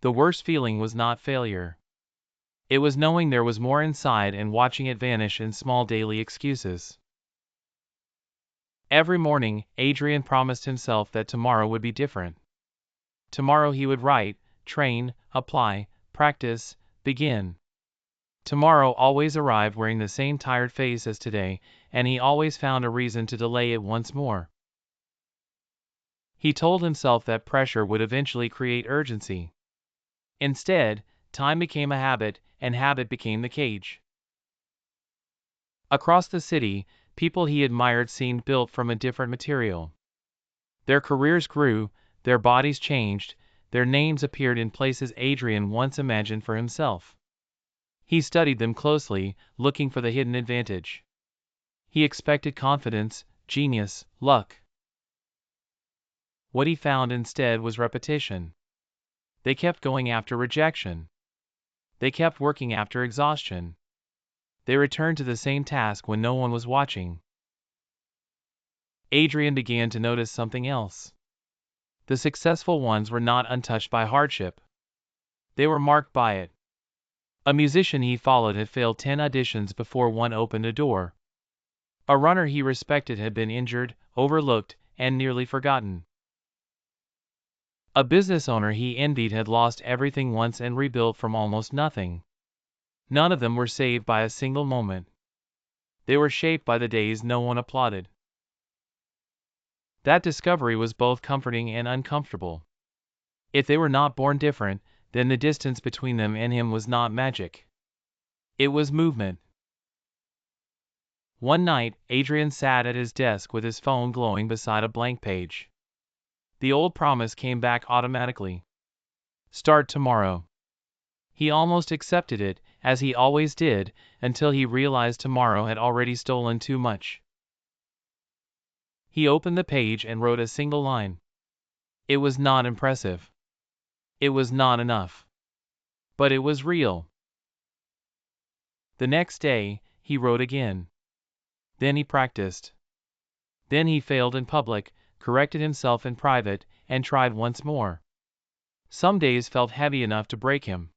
The worst feeling was not failure. It was knowing there was more inside and watching it vanish in small daily excuses. Every morning, Adrian promised himself that tomorrow would be different. Tomorrow he would write, train, apply, practice, begin. Tomorrow always arrived wearing the same tired face as today, and he always found a reason to delay it once more. He told himself that pressure would eventually create urgency. Instead, time became a habit, and habit became the cage. Across the city, people he admired seemed built from a different material. Their careers grew, their bodies changed, their names appeared in places Adrian once imagined for himself. He studied them closely, looking for the hidden advantage. He expected confidence, genius, luck. What he found instead was repetition. They kept going after rejection. They kept working after exhaustion. They returned to the same task when no one was watching. Adrian began to notice something else. The successful ones were not untouched by hardship. They were marked by it. A musician he followed had failed 10 auditions before one opened a door. A runner he respected had been injured, overlooked, and nearly forgotten. A business owner he envied had lost everything once and rebuilt from almost nothing. None of them were saved by a single moment. They were shaped by the days no one applauded. That discovery was both comforting and uncomfortable. If they were not born different, then the distance between them and him was not magic. It was movement. One night, Adrian sat at his desk with his phone glowing beside a blank page. The old promise came back automatically. Start tomorrow. He almost accepted it, as he always did, until he realized tomorrow had already stolen too much. He opened the page and wrote a single line. It was not impressive. It was not enough. But it was real. The next day, he wrote again. Then he practiced. Then he failed in public, corrected himself in private, and tried once more. Some days felt heavy enough to break him.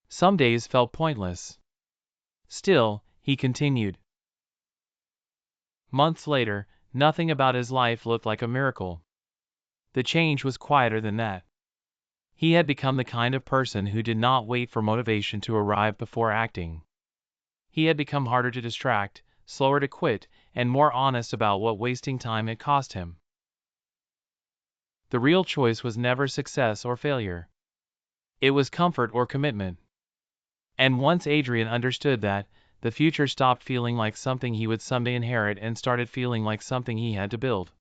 Some days felt pointless. Still, he continued. Months later, nothing about his life looked like a miracle. The change was quieter than that. He had become the kind of person who did not wait for motivation to arrive before acting. He had become harder to distract, slower to quit, and more honest about what wasting time had cost him. The real choice was never success or failure. It was comfort or commitment. And once Adrian understood that, the future stopped feeling like something he would someday inherit and started feeling like something he had to build.